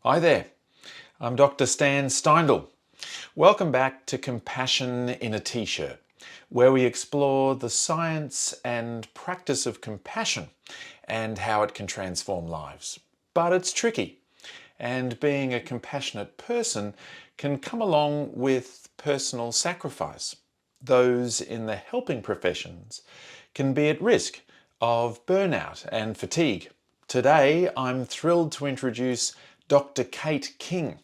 Hi there, I'm Dr. Stan Steindl. Welcome back to Compassion in a T-shirt, where we explore the science and practice of compassion and how it can transform lives. But it's tricky, and being a compassionate person can come along with personal sacrifice. Those in the helping professions can be at risk of burnout and fatigue. Today, I'm thrilled to introduce Dr. Kate King,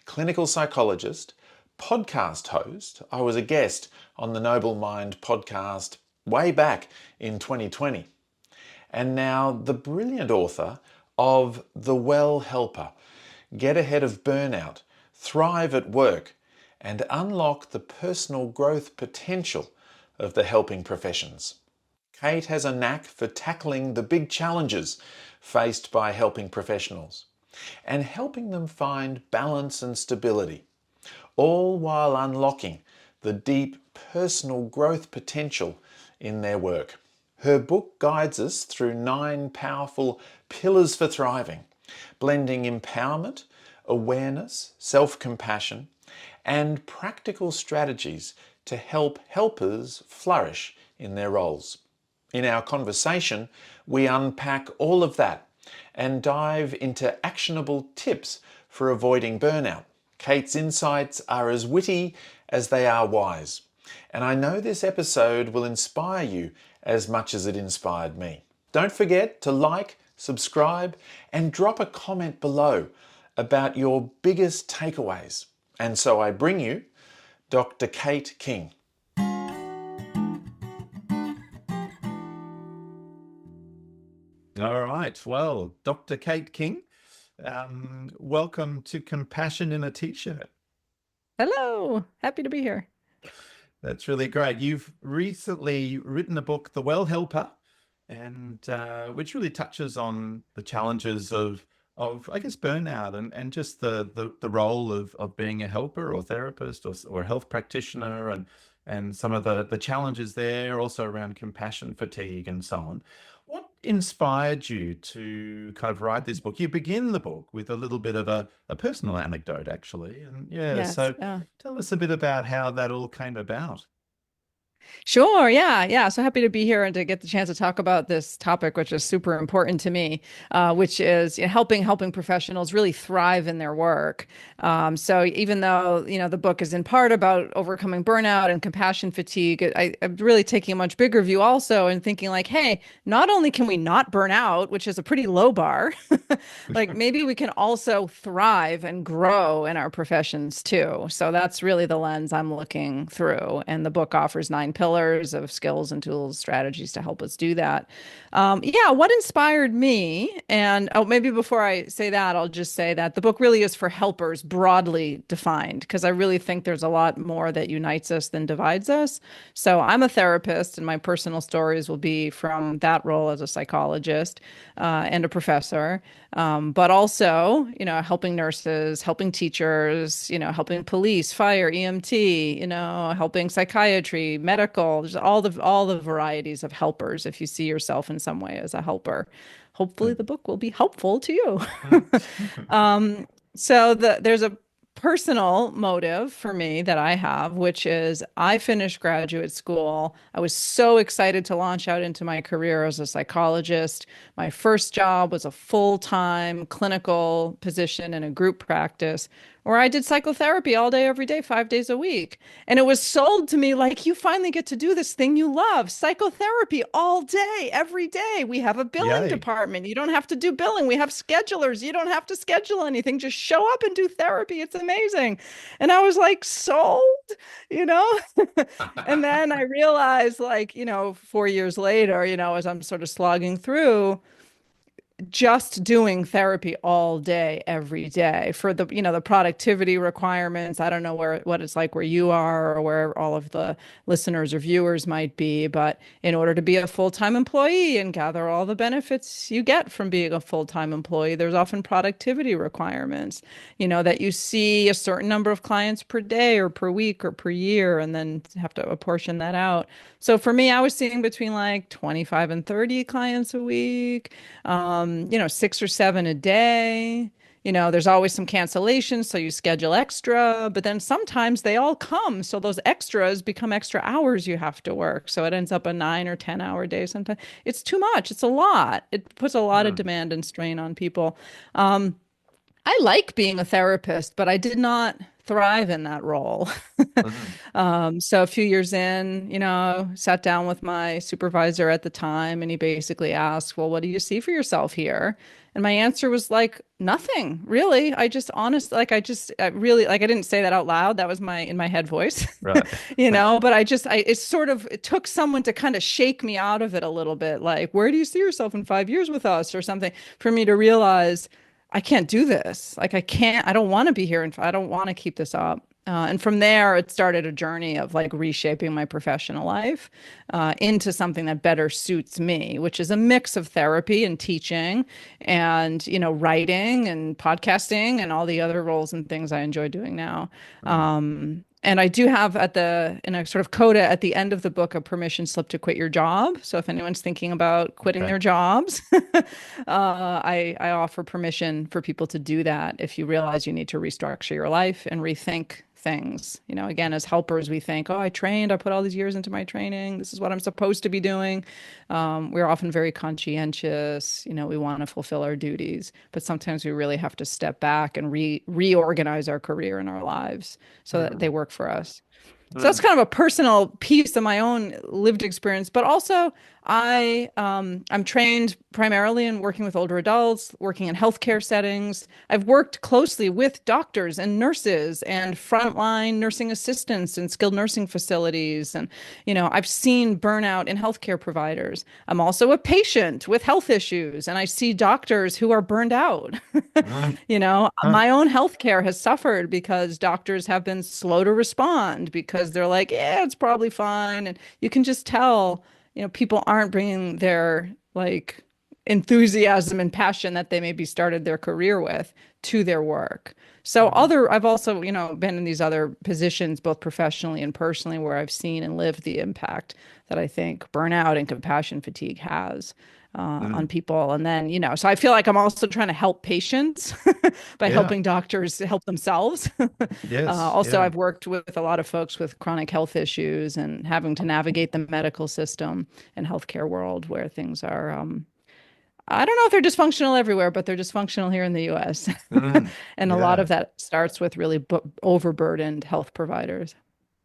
clinical psychologist, podcast host. I was a guest on the Noble Mind podcast way back in 2020. And now the brilliant author of The Well Helper, Get Ahead of Burnout, Thrive at Work, and Unlock the Personal Growth Potential of the Helping Professions. Kate has a knack for tackling the big challenges faced by helping professionals and helping them find balance and stability, all while unlocking the deep personal growth potential in their work. Her book guides us through 9 powerful pillars for thriving, blending empowerment, awareness, self-compassion, and practical strategies to help helpers flourish in their roles. In our conversation, we unpack all of that and dive into actionable tips for avoiding burnout. Kate's insights are as witty as they are wise, and I know this episode will inspire you as much as it inspired me. Don't forget to like, subscribe, and drop a comment below about your biggest takeaways. And so I bring you Dr. Kate King. All right. Well, Dr. Kate King, welcome to Compassion in a T-shirt. Hello, happy to be here. That's really great. You've recently written a book, The Well Helper, and which really touches on the challenges of I guess burnout and just the role of being a helper or therapist or a health practitioner and some of the challenges there, also around compassion fatigue and so on. What inspired you to kind of write this book? You begin the book with a little bit of a personal anecdote, actually. And Yes, so yeah. tell us a bit about how that all came about. Sure, yeah. So happy to be here and to get the chance to talk about this topic, which is super important to me, which is helping professionals really thrive in their work. So even though the book is in part about overcoming burnout and compassion fatigue, I'm really taking a much bigger view also and thinking like, hey, not only can we not burn out, which is a pretty low bar, like maybe we can also thrive and grow in our professions too. So that's really the lens I'm looking through, and the book offers 9 pillars of skills and tools, strategies to help us do that. Yeah, what inspired me, and maybe before I say that, I'll just say that the book really is for helpers broadly defined, because I really think there's a lot more that unites us than divides us. So I'm a therapist, and my personal stories will be from that role as a psychologist and a professor, but also, helping nurses, helping teachers, helping police, fire, EMT, helping psychiatry, medical, just all the varieties of helpers. If you see yourself in some way as a helper, hopefully the book will be helpful to you. So there's a personal motive for me that I have, which is I finished graduate school. I was so excited to launch out into my career as a psychologist. My first job was a full-time clinical position in a group practice where I did psychotherapy all day, every day, 5 days a week. And it was sold to me like, you finally get to do this thing you love, psychotherapy all day, every day. We have a billing Yay. department. You don't have to do billing. We have schedulers. You don't have to schedule anything. Just show up and do therapy. It's amazing. And I was like, sold, you know? And then I realized, like, 4 years later, as I'm sort of slogging through, just doing therapy all day, every day for the productivity requirements. I don't know what it's like where you are or where all of the listeners or viewers might be, but in order to be a full-time employee and gather all the benefits you get from being a full-time employee, there's often productivity requirements, that you see a certain number of clients per day or per week or per year, and then have to apportion that out. So for me, I was seeing between like 25 and 30 clients a week, 6 or 7 a day, there's always some cancellations, so you schedule extra, but then sometimes they all come. So those extras become extra hours you have to work. So it ends up a 9 or 10 hour day sometimes. It's too much. It's a lot. It puts a lot of Mm, demand and strain on people. Um, I like being a therapist, but I did not thrive in that role. mm, So a few years in, sat down with my supervisor at the time, and he basically asked, "Well, what do you see for yourself here?" And my answer was like, "Nothing, really. I just honest, like I really like I didn't say that out loud. That was my in my head voice, right. but it took someone to kind of shake me out of it a little bit, like, where do you see yourself in 5 years with us or something, for me to realize I can't do this. Like I don't want to be here and I don't want to keep this up. And from there, it started a journey of like reshaping my professional life into something that better suits me, which is a mix of therapy and teaching and, writing and podcasting and all the other roles and things I enjoy doing now. Mm, And I do have in a sort of coda at the end of the book, a permission slip to quit your job. So if anyone's thinking about quitting okay. their jobs, I offer permission for people to do that if you realize you need to restructure your life and rethink things. Again, as helpers, we think, oh, I put all these years into my training. This is what I'm supposed to be doing. We're often very conscientious. We want to fulfill our duties, but sometimes we really have to step back and reorganize our career and our lives so that they Mm, work for us. So that's mm, kind of a personal piece of my own lived experience, but also I'm trained primarily in working with older adults, working in healthcare settings. I've worked closely with doctors and nurses and frontline nursing assistants in skilled nursing facilities, and I've seen burnout in healthcare providers. I'm also a patient with health issues, and I see doctors who are burned out. mm, huh, My own healthcare has suffered because doctors have been slow to respond because they're like, yeah, it's probably fine. And you can just tell, people aren't bringing their like enthusiasm and passion that they maybe started their career with to their work. mm, I've also, been in these other positions, both professionally and personally, where I've seen and lived the impact that I think burnout and compassion fatigue has on mm. people. And then, so I feel like I'm also trying to help patients by Yeah. helping doctors help themselves. Yes. Also, Yeah. I've worked with a lot of folks with chronic health issues and having to navigate the medical system and healthcare world where things are, I don't know if they're dysfunctional everywhere, but they're dysfunctional here in the US. Mm, And a lot yeah. of that starts with really overburdened health providers.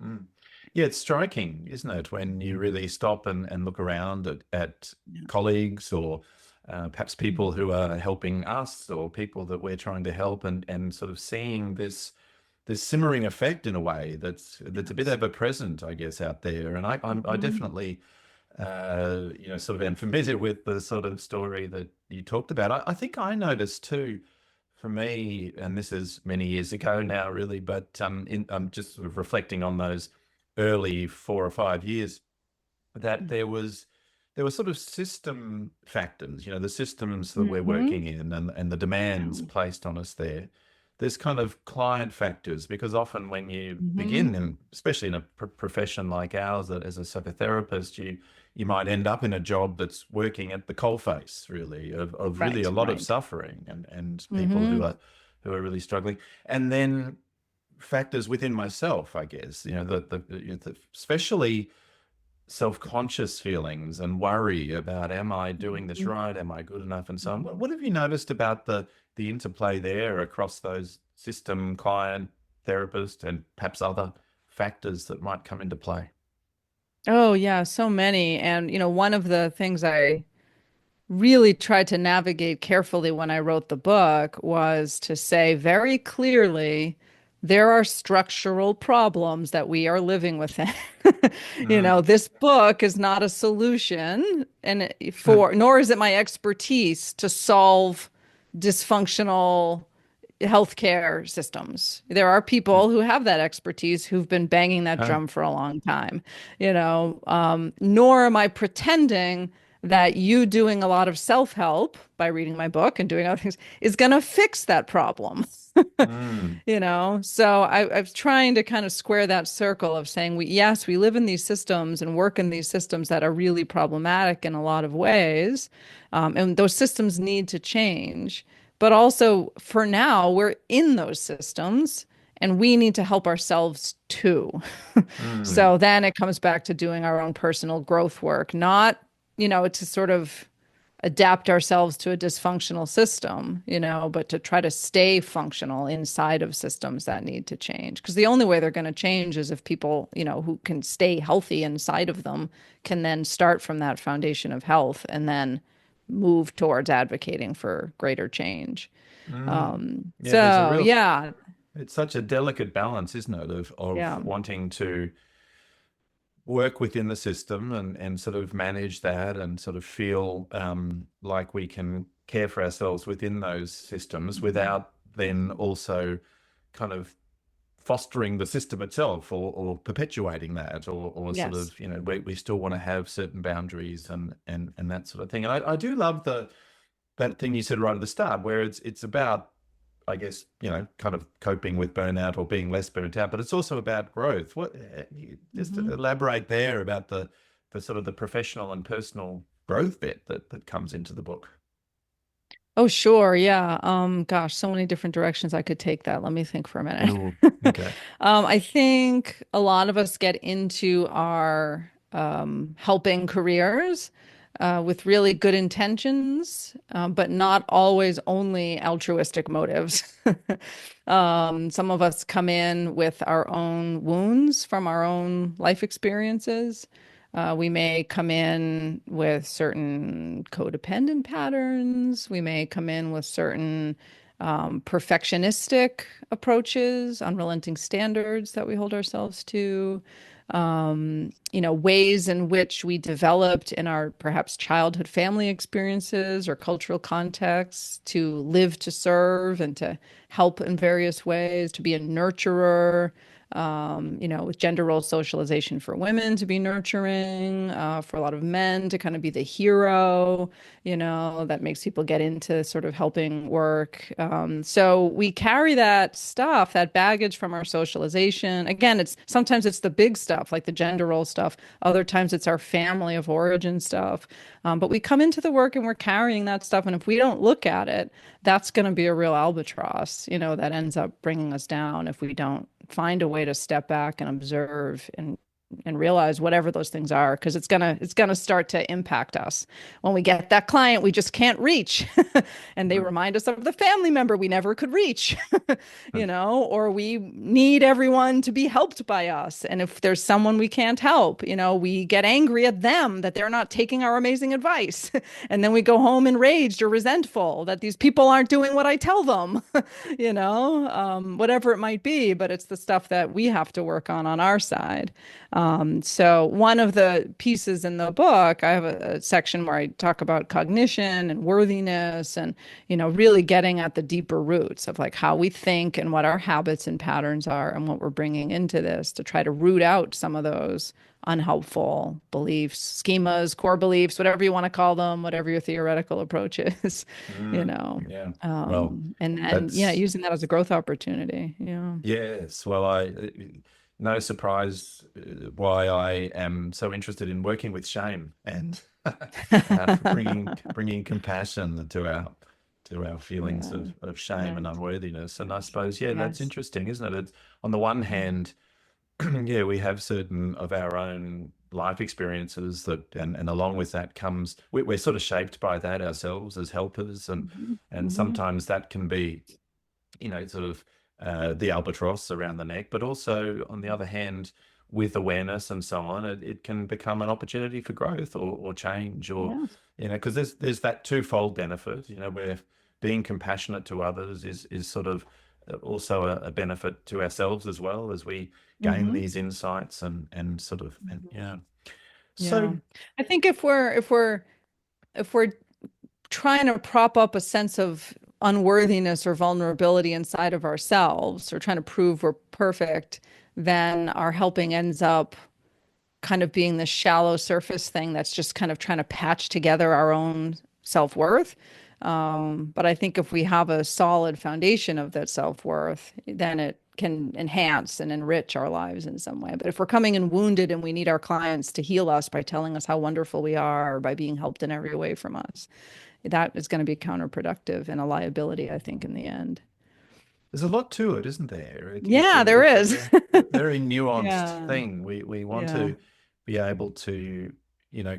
Mm. Yeah, it's striking, isn't it, when you really stop and look around at Yeah. colleagues or perhaps people who are helping us or people that we're trying to help and sort of seeing this simmering effect in a way that's a bit Yes. ever present, I guess, out there. And I Mhm. definitely sort of am familiar with the sort of story that you talked about. I think I noticed too, for me, and this is many years ago now, really, but I'm just sort of reflecting on those early 4 or 5 years that there were sort of system factors, the systems that we're Mhm. working in and the demands Yeah. placed on us there. There's kind of client factors because often when you Mhm. begin, and especially in a profession like ours, that as a psychotherapist, you might end up in a job that's working at the coalface, really, of really a Right, lot of right. suffering and people Mhm. who are really struggling. And then factors within myself, I guess, especially self-conscious feelings and worry about, am I doing this Mhm. right? Am I good enough? And so on. What have you noticed about the interplay there across those system, client, therapist, and perhaps other factors that might come into play? Oh, yeah, so many. And, one of the things I really tried to navigate carefully when I wrote the book was to say very clearly there are structural problems that we are living within. Mm. This book is not a solution, and nor is it my expertise to solve dysfunctional healthcare systems. There are people who have that expertise who've been banging that Ah, drum for a long time, nor am I pretending that you doing a lot of self-help by reading my book and doing other things is going to fix that problem. mm, So I was trying to kind of square that circle of saying yes, we live in these systems and work in these systems that are really problematic in a lot of ways, and those systems need to change. but also for now, we're in those systems and we need to help ourselves too. Mm. So then it comes back to doing our own personal growth work, not, to sort of adapt ourselves to a dysfunctional system, but to try to stay functional inside of systems that need to change. Because the only way they're going to change is if people, who can stay healthy inside of them can then start from that foundation of health and then move towards advocating for greater change. Mm. Yeah, there's a So real, yeah, it's such a delicate balance, isn't it, of yeah, wanting to work within the system and sort of manage that and sort of feel like we can care for ourselves within those systems without then also kind of fostering the system itself or perpetuating that or sort yes. of, we still want to have certain boundaries and that sort of thing. And I do love that thing you said right at the start where it's about, I guess, kind of coping with burnout or being less burnt out, but it's also about growth. What just Mhm. elaborate there about the sort of the professional and personal growth bit that comes into the book. Oh, sure. Yeah. Gosh, so many different directions I could take that. Let me think for a minute. Oh, okay. I think a lot of us get into our helping careers with really good intentions, but not always only altruistic motives. Some of us come in with our own wounds from our own life experiences. We may come in with certain codependent patterns. We may come in with certain perfectionistic approaches, unrelenting standards that we hold ourselves to, ways in which we developed in our perhaps childhood family experiences or cultural contexts to live to serve and to help in various ways, to be a nurturer, with gender role socialization for women to be nurturing, for a lot of men to kind of be the hero, that makes people get into sort of helping work. So we carry that stuff, that baggage from our socialization. Again, sometimes it's the big stuff, like the gender role stuff. Other times it's our family of origin stuff. But we come into the work and we're carrying that stuff. And if we don't look at it, that's going to be a real albatross, that ends up bringing us down if we don't find a way to step back and observe and realize whatever those things are, because it's gonna start to impact us when we get that client we just can't reach and they remind us of the family member we never could reach, or we need everyone to be helped by us, and if there's someone we can't help, we get angry at them that they're not taking our amazing advice and then we go home enraged or resentful that these people aren't doing what I tell them. Whatever it might be, but it's the stuff that we have to work on our side. So one of the pieces in the book, I have a section where I talk about cognition and worthiness and, really getting at the deeper roots of like how we think and what our habits and patterns are and what we're bringing into this to try to root out some of those unhelpful beliefs, schemas, core beliefs, whatever you want to call them, whatever your theoretical approach is, you Mm, know. yeah. Well, And yeah, that's using that as a growth opportunity. Yeah. yes. Well, no surprise why I am so interested in working with shame and for bringing compassion to our feelings Yeah. of shame and Right. unworthiness. And I suppose, yeah, that's Yes. interesting, isn't it? It's, on the one hand, yeah, we have certain of our own life experiences that, and along with that comes, we're sort of shaped by that ourselves as helpers, Mhm. and Mhm. sometimes that can be, sort of the albatross around the neck, but also on the other hand, with awareness and so on, it can become an opportunity for growth or change, or Yes. because there's that twofold benefit, where being compassionate to others is sort of also a benefit to ourselves as well as we gain Mhm. these insights and sort of and yeah. Yeah. So I think if we're trying to prop up a sense of unworthiness or vulnerability inside of ourselves or trying to prove we're perfect, then our helping ends up kind of being this shallow surface thing that's just kind of trying to patch together our own self-worth. But I think if we have a solid foundation of that self-worth, then it can enhance and enrich our lives in some way. But if we're coming in wounded and we need our clients to heal us by telling us how wonderful we are or by being helped in every way from us, that is going to be counterproductive and a liability, I think, in the end. There's a lot to it, isn't there? Yeah, there It's a is. very, very nuanced Yeah. thing. We want Yeah. to be able to,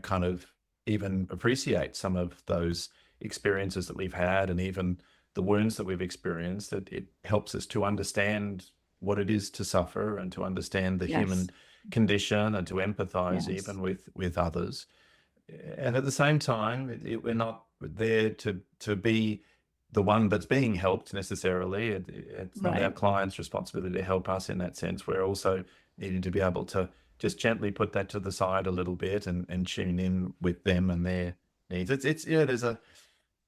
kind of even appreciate some of those experiences that we've had and even the wounds that we've experienced, that it helps us to understand what it is to suffer and to understand the Yes. human condition and to empathize Yes. even with others. And at the same time, we're not there to be the one that's being helped necessarily. It's not our Right. client's responsibility to help us in that sense. We're also needing to be able to just gently put that to the side a little bit and tune in with them and their needs. It's yeah,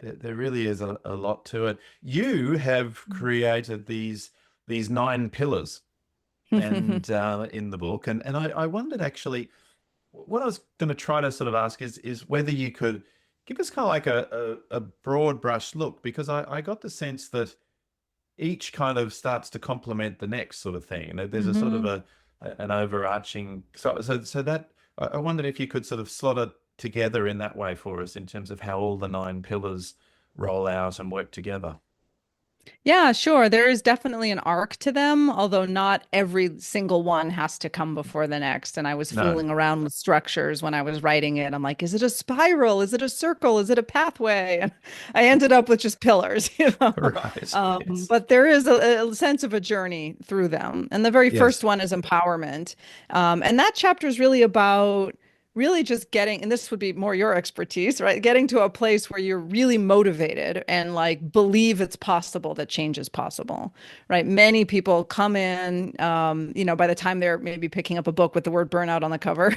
there really is a lot to it. You have created these 9 pillars and in the book, and I wondered actually what I was going to try to sort of ask is whether you could give us kind of like a broad brush look, because I got the sense that each kind of starts to complement the next sort of thing. And there's a sort of Hmm. an overarching, so that I wondered if you could sort of slot it together in that way for us in terms of how all the 9 pillars roll out and work together. Yeah, sure. There is definitely an arc to them, although not every single one has to come before the next. And I was No. fooling around with structures when I was writing it. I'm like, is it a spiral? Is it a circle? Is it a pathway? And I ended up with just pillars, you know. Right. Yes. But there is a sense of a journey through them. And the very first Yes. one is empowerment. And that chapter is really about really just getting, and this would be more your expertise, right? Getting to a place where you're really motivated and like believe it's possible that change is possible, right? Many people come in, by the time they're maybe picking up a book with the word burnout on the cover,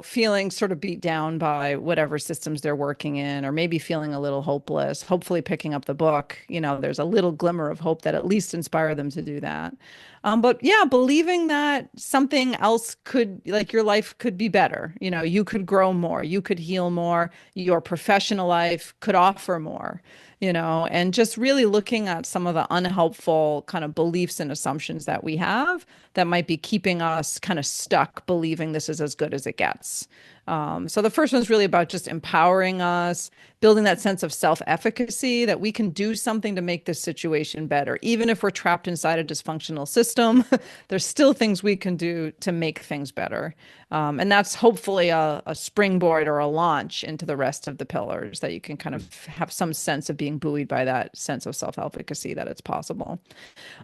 feeling sort of beat down by whatever systems they're working in, or maybe feeling a little hopeless. Hopefully, picking up the book, there's a little glimmer of hope that at least inspire them to do that. But yeah, believing that something else could, like your life could be better. You could grow more, you could heal more, your professional life could offer more, and just really looking at some of the unhelpful kind of beliefs and assumptions that we have that might be keeping us kind of stuck believing this is as good as it gets. So the first one's really about just empowering us, building that sense of self-efficacy that we can do something to make this situation better. Even if we're trapped inside a dysfunctional system, there's still things we can do to make things better. And that's hopefully a springboard or a launch into the rest of the pillars that you can kind of have some sense of being buoyed by that sense of self-efficacy that it's possible.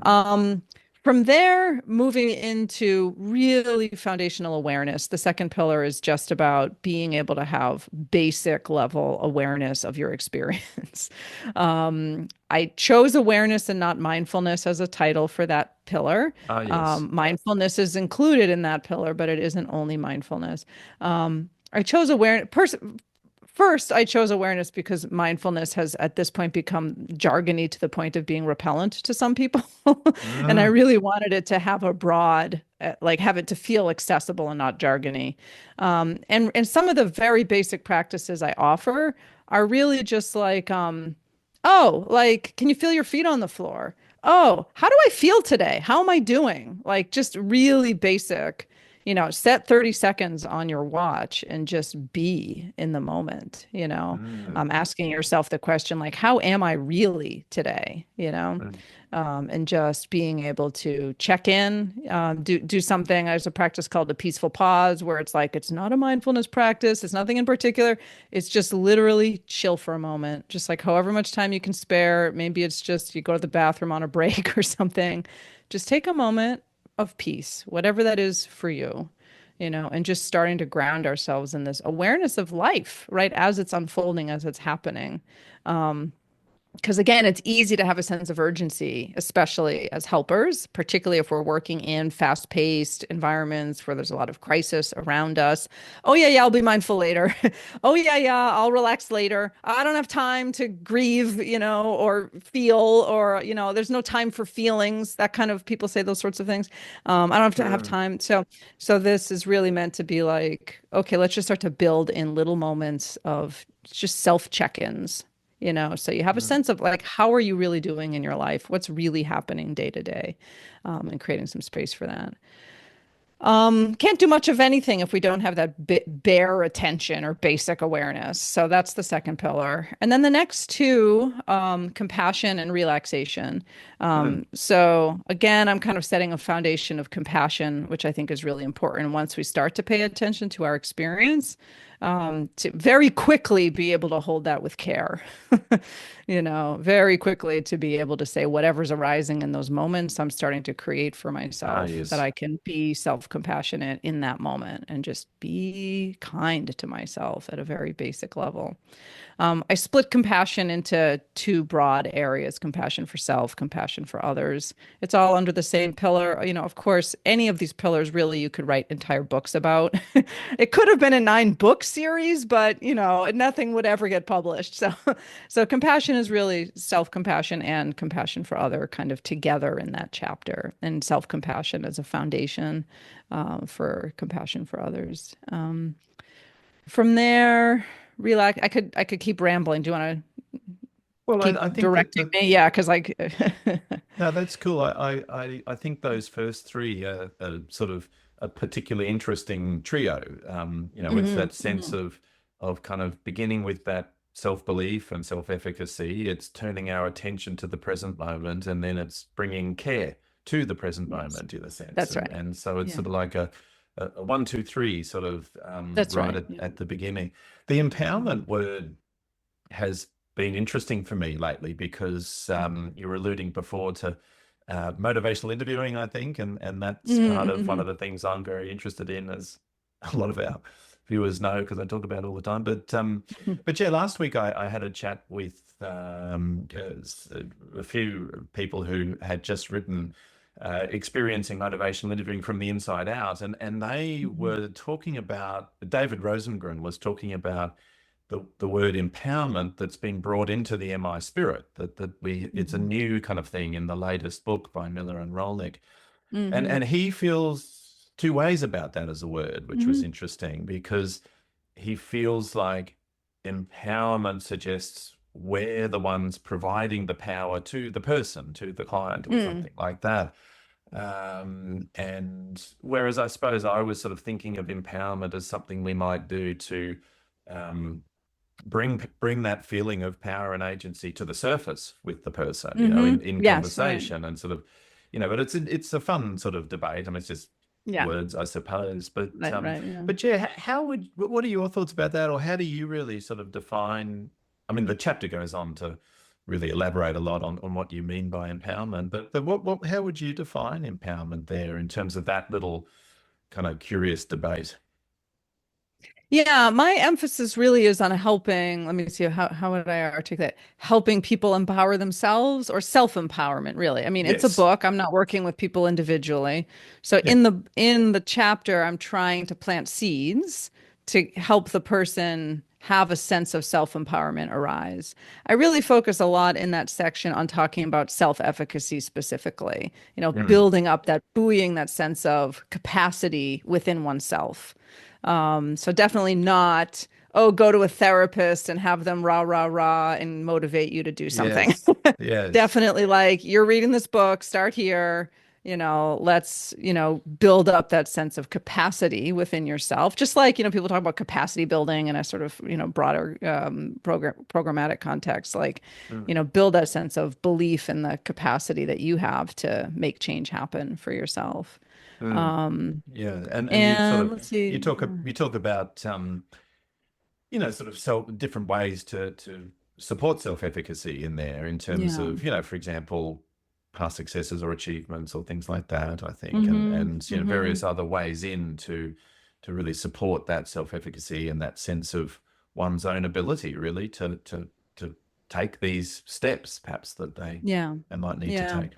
Um, from there, moving into really foundational awareness, the second pillar is just about being able to have basic level awareness of your experience. I chose awareness and not mindfulness as a title for that pillar. Ah, yes. Mindfulness is included in that pillar, but it isn't only mindfulness. I chose awareness. First, I chose awareness because mindfulness has at this point become jargony to the point of being repellent to some people. And I Mm, really wanted it to have a broad, like have it to feel accessible and not jargony. And some of the very basic practices I offer are really just like, oh, like, can you feel your feet on the floor? Oh, how do I feel today? How am I doing? Like, just really basic, set 30 seconds on your watch and just be in the moment, mm, asking yourself the question, like, how am I really today? mm, And just being able to check in, do something. There's a practice called the peaceful pause, where it's like it's not a mindfulness practice. It's nothing in particular. It's just literally chill for a moment, just like however much time you can spare. Maybe it's just you go to the bathroom on a break or something. Just take a moment of peace, whatever that is for you. And just starting to ground ourselves in this awareness of life, right, as it's unfolding, as it's happening. Because again, it's easy to have a sense of urgency, especially as helpers, particularly if we're working in fast-paced environments where there's a lot of crisis around us. Oh yeah, yeah, I'll be mindful later. Oh yeah, yeah, I'll relax later. I don't have time to grieve, or feel, or there's no time for feelings. That kind of people say those sorts of things. I don't have to have mm, time. So this is really meant to be like, okay, let's just start to build in little moments of just self check-ins, so you have a mm. sense of like, how are you really doing in your life? What's really happening day to day? And creating some space for that. Can't do much of anything if we don't have that bare attention or basic awareness. So that's the second pillar. And then the next two, compassion and relaxation. Mm. So again, I'm kind of setting a foundation of compassion, which I think is really important once we start to pay attention to our experience, to very quickly be able to hold that with care. Very quickly to be able to say whatever's arising in those moments, I'm starting to create for Ah, myself that yes. I can be self-compassionate in that moment and just be kind to myself at a very basic level. I split compassion into two broad areas: compassion for self, compassion for others. It's all under the same pillar. Of course, any of these pillars, really, you could write entire books about. It could have been a 9-book series, but, nothing would ever get published. So compassion is really self-compassion and compassion for other kind of together in that chapter, and self-compassion as a foundation for compassion for others. From there, relax. I could keep rambling. Do you want to Well, keep I think that directing that me? Yeah, because like, no, that's cool. I think those first three are sort of a particularly interesting trio. It's hmm that sense of kind of beginning with that self-belief and self-efficacy. It's turning our attention to the present moment, and then it's bringing care to the present yes, moment, in a sense. that's And right. and so it's Yeah, sort of like a one, two, three sort of that's right right. at, Yeah. at the beginning. The empowerment word has been interesting for me lately because you were alluding before to motivational interviewing, I think, and that's kind of one Mm-hmm. of the things I'm very interested in, as a lot of our viewers know because I talk about it all the time. But yeah, last week I had a chat with a few people who had just written experiencing motivational interviewing from the inside out, and they were talking about, David Rosengren was talking about the word empowerment that's been brought into the MI spirit, that it's a hmm new kind of thing in the latest book by Miller and Rolnick. And hmm and he feels two ways about that as a word, which was hmm interesting because he feels like empowerment suggests we're the ones providing the power to the person, to the client, or mm something like that. And whereas I suppose I was sort of thinking of empowerment as something we might do to um, bring that feeling of power and agency to the surface with the person, in Yes, right. conversation, and sort of, but it's a fun sort of debate. I mean, it's just Yeah, words, I suppose. But right, right. Yeah. but yeah, what are your thoughts about that, or how do you really sort of define? I mean, the chapter goes on to really elaborate a lot on what you mean by empowerment, but what how would you define empowerment there in terms of that little kind of curious debate? Yeah, my emphasis really is on helping. Let me see, how would I articulate? Helping people empower themselves, or self-empowerment, really. I mean, it's a Yes. book. I'm not working with people individually. So Yeah. in the chapter, I'm trying to plant seeds to help the person have a sense of self-empowerment arise. I really focus a lot in that section on talking about self-efficacy specifically, Mm. building up that, buoying that sense of capacity within oneself. So definitely not, oh, go to a therapist and have them rah, rah, rah and motivate you to do something. Yes. Yes. Definitely like, you're reading this book, start here, let's, build up that sense of capacity within yourself. Just like, people talk about capacity building in a sort of, broader programmatic context, like, Mm. build that sense of belief in the capacity that you have to make change happen for yourself. Mm. Um, Yeah, and you sort and of let's see. you talk about sort of different ways to support self-efficacy in there, in terms Yeah. of, for example, past successes or achievements or things like that, I think, and hmm and hmm various other ways in to really support that self-efficacy and that sense of one's own ability, really, to take these steps perhaps that Yeah. they might need to Yeah. take.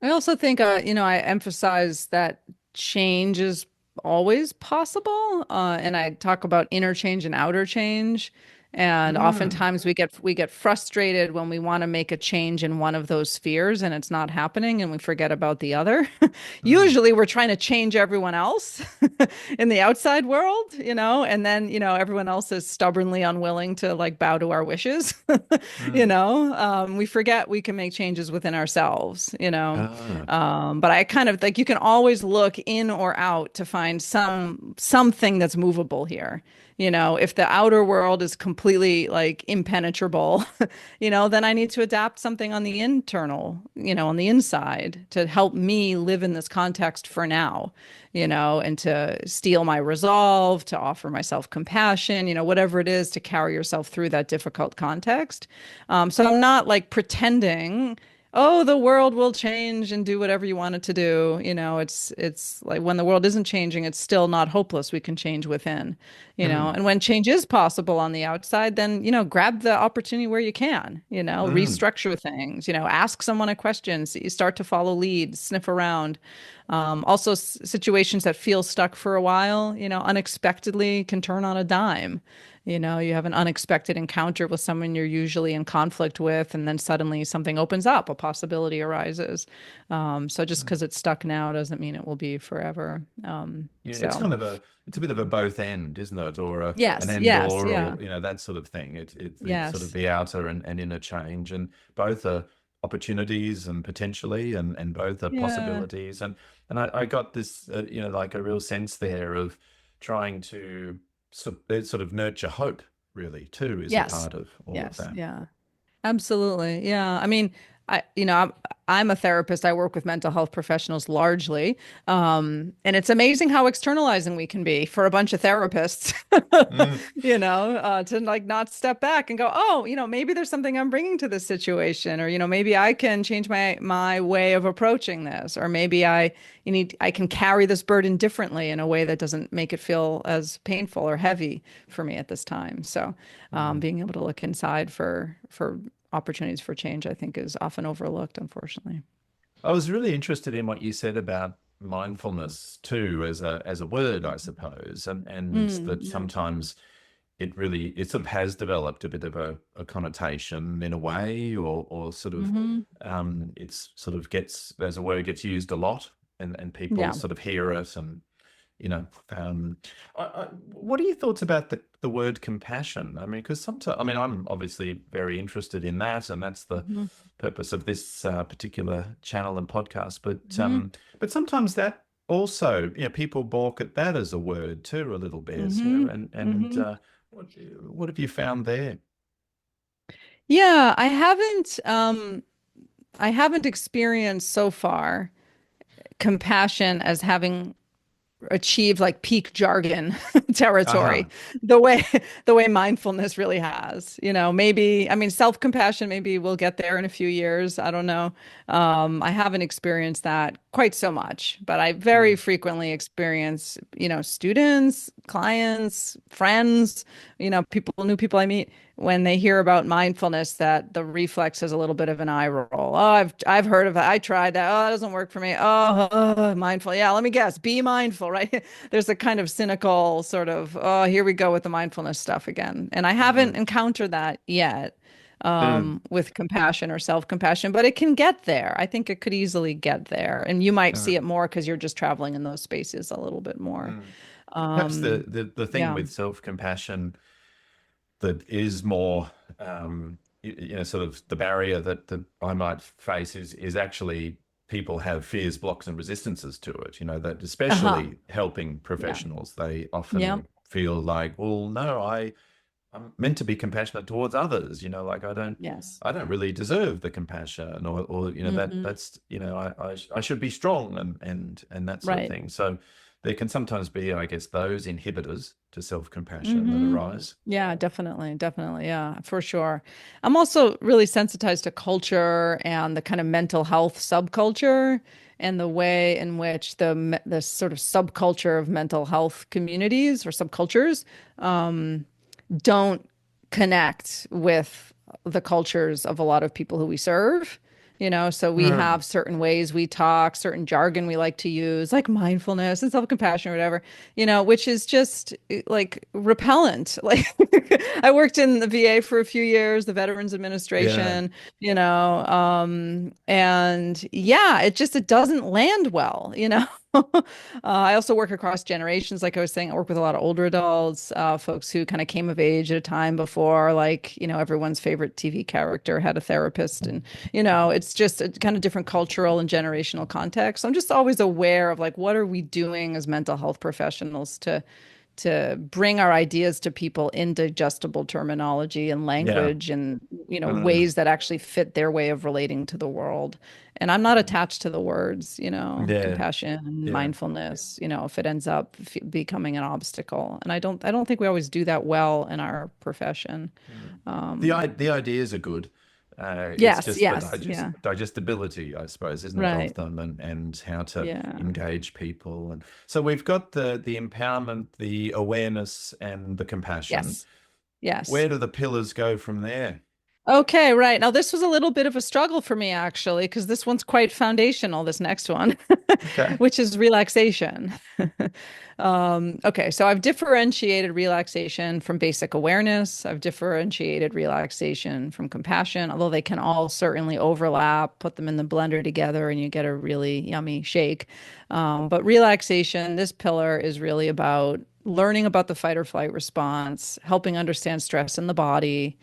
I also think, I emphasize that change is always possible. And I talk about inner change and outer change. And Mm, oftentimes we get frustrated when we want to make a change in one of those spheres and it's not happening and we forget about the other. mm, Usually we're trying to change everyone else in the outside world, and then, everyone else is stubbornly unwilling to like bow to our wishes. mm. We forget we can make changes within ourselves, Ah, but I kind of like you can always look in or out to find something that's movable here. If the outer world is completely like impenetrable, then I need to adapt something on the internal, on the inside to help me live in this context for now, and to steel my resolve, to offer myself compassion, whatever it is to carry yourself through that difficult context. So I'm not like pretending, oh, the world will change and do whatever you want it to do. It's like when the world isn't changing, it's still not hopeless. We can change within, mm, and when change is possible on the outside, then, grab the opportunity where you can, mm. restructure things, ask someone a question, so you start to follow leads, sniff around. Also, situations that feel stuck for a while, unexpectedly can turn on a dime. You have an unexpected encounter with someone you're usually in conflict with, and then suddenly something opens up, a possibility arises. So just because it's stuck now doesn't mean it will be forever. Yeah, it's So kind of it's a bit of a both end, isn't it? Or an yes, end yes, or yeah, that sort of thing. It's the sort of yes, the outer and inner change, and both are opportunities and potentially, and both are yeah, possibilities. And I got this, like a real sense there of trying to sort of nurture hope, really, too, is a yes, part of all of yes, that. yeah. Absolutely. Yeah. I mean, I'm a therapist. I work with mental health professionals largely. And it's amazing how externalizing we can be for a bunch of therapists, Mm, to like not step back and go, oh, maybe there's something I'm bringing to this situation, or, maybe I can change my way of approaching this, or maybe I can carry this burden differently in a way that doesn't make it feel as painful or heavy for me at this time. So, mm. being able to look inside for opportunities for change, I think, is often overlooked, unfortunately. I was really interested in what you said about mindfulness too, as a word, I suppose, and that Yeah. sometimes it sort of has developed a bit of a connotation in a way, or sort of Hmm. it's sort of gets as a word gets used a lot, and people Yeah. sort of hear it, and you know, what are your thoughts about the word compassion? I mean, because sometimes, I mean, I'm obviously very interested in that, and that's the Hmm. purpose of this particular channel and podcast. Hmm. But sometimes that also, people balk at that as a word too, a little bit, Hmm. and Hmm. what what have you found there? Yeah, I haven't experienced so far compassion as having achieved like peak jargon territory Ah, the way the way mindfulness really has. Maybe, I mean, self-compassion, maybe we'll get there in a few years, I don't know. I haven't experienced that quite so much, but I very mm, frequently experience, students, clients, friends, new people I meet, when they hear about mindfulness, that the reflex is a little bit of an eye roll. Oh, I've heard of that. I tried that. Oh, it doesn't work for me. Oh, mindful. Yeah, let me guess. Be mindful, right? There's a kind of cynical sort of, oh, here we go with the mindfulness stuff again. And I haven't mm, encountered that yet, mm, with compassion or self-compassion, but it can get there. I think it could easily get there. And you might see mm, it more because you're just traveling in those spaces a little bit more. mm. Perhaps Um, the thing yeah. with self-compassion that is more, sort of the barrier that I might face is actually people have fears, blocks, and resistances to it. That Uh-huh. especially helping Yeah. professionals, they Yeah. often feel like, well, no, I'm meant to be compassionate towards others. Like Yes. I don't really deserve the compassion, or Hmm. that's I should be strong, and that sort of Right. thing. So there can sometimes be, I guess, those inhibitors to self-compassion that Hmm. arise. Yeah, definitely. Definitely. Yeah, for sure. I'm also really sensitized to culture and the kind of mental health subculture and the way in which the sort of subculture of mental health communities or subcultures don't connect with the cultures of a lot of people who we serve. So we Mm. have certain ways we talk, certain jargon we like to use, like mindfulness and self-compassion or whatever, which is just like repellent. Like I worked in the VA for a few years, the Veterans Yeah. Administration, and yeah, it doesn't land well. I also work across generations. Like I was saying, I work with a lot of older adults, folks who kind of came of age at a time before, like, everyone's favorite TV character had a therapist. And, it's just a kind of different cultural and generational context. So I'm just always aware of like, what are we doing as mental health professionals to bring our ideas to people in digestible terminology and Yeah. language and Mm. ways that actually fit their way of relating to the world. And I'm not attached to the words, Yeah. compassion, Yeah. mindfulness, if it ends up becoming an obstacle. And I don't think we always do that well in our profession. Mm. Um, The ideas are good. It's yes, just the yes, yeah, digestibility, I suppose, isn't it, of right. them, and how to Yeah. engage people. And so we've got the empowerment, the awareness, and the compassion. Yes. Yes. Where do the pillars go from there? Okay, right. Now, this was a little bit of a struggle for me, actually, because this one's quite foundational, this next one, Okay. which is relaxation. Okay, so I've differentiated relaxation from basic awareness. I've differentiated relaxation from compassion, although they can all certainly overlap. Put them in the blender together and you get a really yummy shake. But relaxation, this pillar is really about learning about the fight or flight response, helping understand stress in the body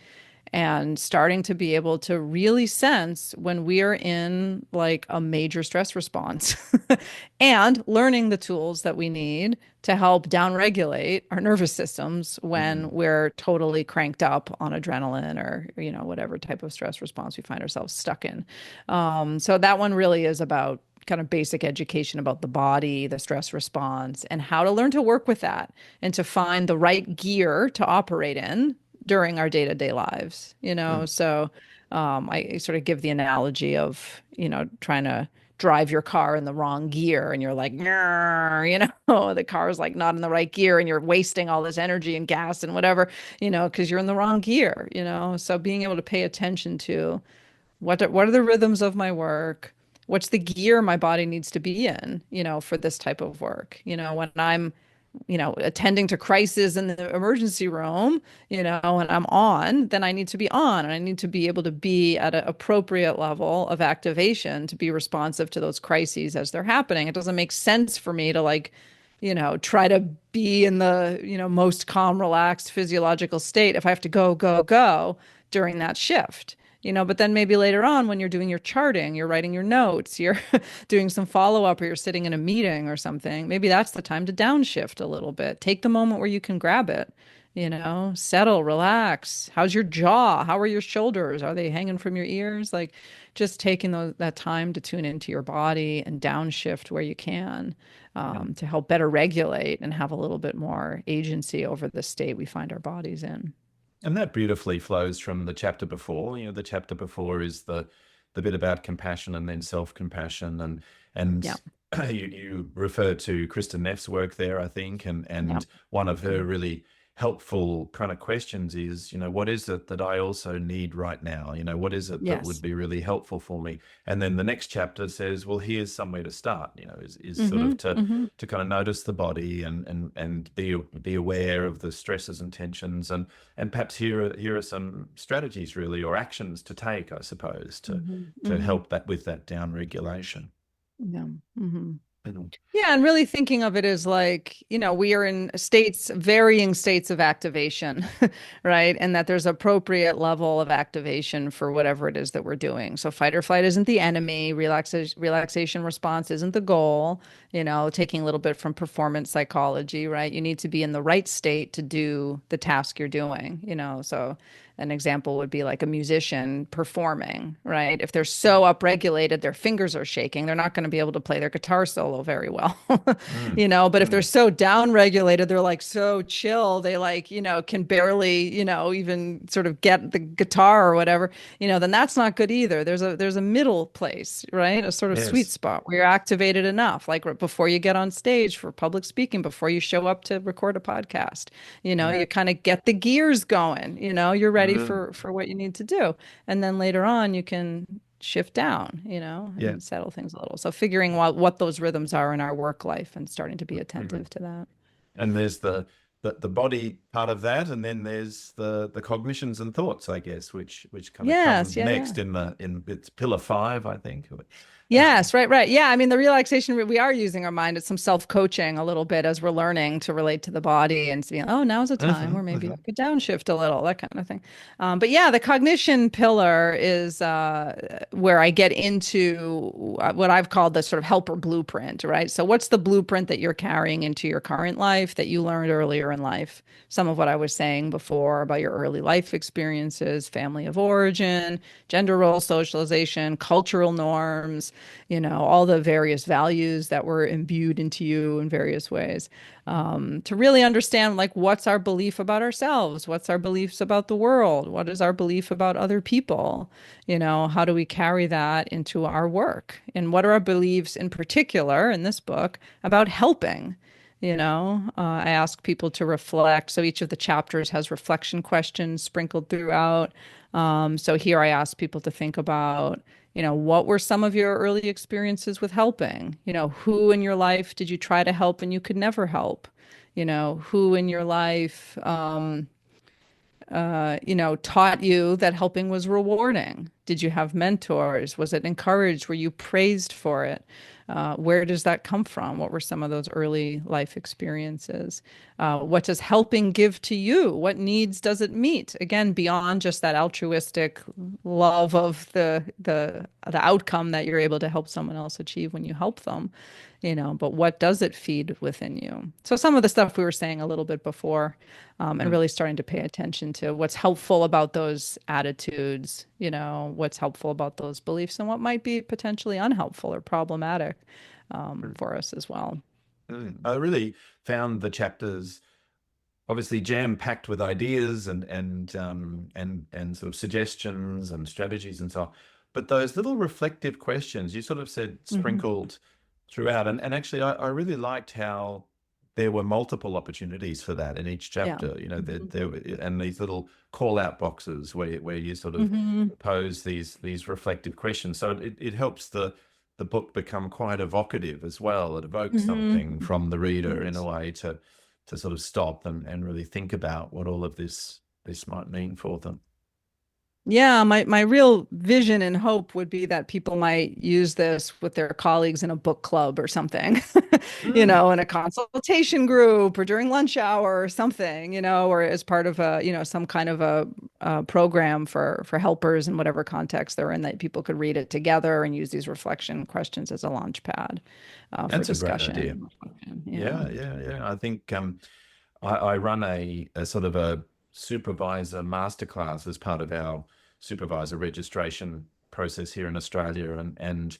and starting to be able to really sense when we are in like a major stress response and learning the tools that we need to help downregulate our nervous systems when Mm. we're totally cranked up on adrenaline or whatever type of stress response we find ourselves stuck in. So that one really is about kind of basic education about the body, the stress response, and how to learn to work with that and to find the right gear to operate in during our day-to-day lives. Mm. So I sort of give the analogy of, trying to drive your car in the wrong gear and you're like, the car is like not in the right gear and you're wasting all this energy and gas and whatever, because you're in the wrong gear. So being able to pay attention to what are the rhythms of my work? What's the gear my body needs to be in, for this type of work? When I'm attending to crisis in the emergency room, and I'm on, then I need to be on and I need to be able to be at an appropriate level of activation to be responsive to those crises as they're happening. It doesn't make sense for me to like, try to be in the, most calm, relaxed physiological state if I have to go, go, go during that shift. But then maybe later on when you're doing your charting, you're writing your notes, you're doing some follow up, or you're sitting in a meeting or something, maybe that's the time to downshift a little bit. Take the moment where you can grab it, settle, relax. How's your jaw? How are your shoulders? Are they hanging from your ears? Like just taking that time to tune into your body and downshift where you can, And to help better regulate and have a little bit more agency over the state we find our bodies in. and that beautifully flows from the chapter before. The chapter before is the bit about compassion and then self-compassion, and Yeah. you refer to Kristen Neff's work there, I think, Yeah. and one of her really helpful kind of questions is, what is it that I also need right now? What is it that would Yes. be really helpful for me? And then the next chapter says, well, here's somewhere to start, is sort Mm-hmm. of to Mm-hmm. to kind of notice the body and be aware of the stresses and tensions, and perhaps here are some strategies really, or actions to take, I suppose, to Mm-hmm. to Mm-hmm. help that with that down regulation. Yeah. Mm-hmm. And Yeah, and really thinking of it as like, we are in varying states of activation, right? And that there's appropriate level of activation for whatever it is that we're doing. So fight or flight isn't the enemy, relaxation response isn't the goal, taking a little bit from performance psychology, right? You need to be in the right state to do the task you're doing. So an example would be like a musician performing, right? If they're so upregulated, their fingers are shaking, they're not going to be able to play their guitar solo very well, mm, but if they're mm, so downregulated, they're like so chill, they like, can barely, even sort of get the guitar or whatever, then that's not good either. There's a middle place, right? A sort of sweet yes. spot where you're activated enough, like right before you get on stage for public speaking, before you show up to record a podcast, Mm, you kind of get the gears going, you're ready mm, for what you need to do. And then later on, you can shift down, Yeah. and settle things a little. So figuring out what those rhythms are in our work life and starting to be Mhm. attentive to that. And there's the body part of that, and then there's the cognitions and thoughts, I guess, which kind of come Yes, yeah, yeah. next in it's pillar 5, I think. Um, Yes, right, right. Yeah, I mean, the relaxation, we are using our mind. It's some self-coaching a little bit as we're learning to relate to the body and seeing, oh, now's a time where maybe I mhm. could downshift a little, that kind of thing. But yeah, the cognition pillar is where I get into what I've called the sort of helper blueprint, right? So what's the blueprint that you're carrying into your current life that you learned earlier in life? Some of what I was saying before about your early life experiences, family of origin, gender role socialization, cultural norms, all the various values that were imbued into you in various ways. To really understand, like, what's our belief about ourselves? What's our beliefs about the world? What is our belief about other people? How do we carry that into our work? And what are our beliefs in particular in this book about helping? I ask people to reflect. So each of the chapters has reflection questions sprinkled throughout. So here I ask people to think about, what were some of your early experiences with helping? Who in your life did you try to help and you could never help? Who in your life, taught you that helping was rewarding? Did you have mentors? Was it encouraged? Were you praised for it? Where does that come from? What were some of those early life experiences? What does helping give to you? What needs does it meet? Again, beyond just that altruistic love of the outcome that you're able to help someone else achieve when you help them, but what does it feed within you? So some of the stuff we were saying a little bit before, and really starting to pay attention to what's helpful about those attitudes, what's helpful about those beliefs, and what might be potentially unhelpful or problematic for us as well. I really found the chapters obviously jam-packed with ideas and sort of suggestions and strategies and so on. But those little reflective questions you sort of said Hmm. sprinkled throughout, and actually I really liked how there were multiple opportunities for that in each Yeah. chapter. And these little call-out boxes where you sort of Hmm. pose these reflective questions. So it helps the book become quite evocative as well. It evokes Hmm. something from the reader in a Yes. way to sort of stop and really think about what all of this might mean for them. Yeah, my real vision and hope would be that people might use this with their colleagues in a book club or something, Mm. in a consultation group or during lunch hour or something, or as part of some kind of a program for helpers in whatever context they're in, that people could read it together and use these reflection questions as a launch pad for That's a great discussion idea. and reflection. Yeah. Yeah, yeah, yeah. I think I run a sort of a supervisor masterclass as part of our supervisor registration process here in Australia, and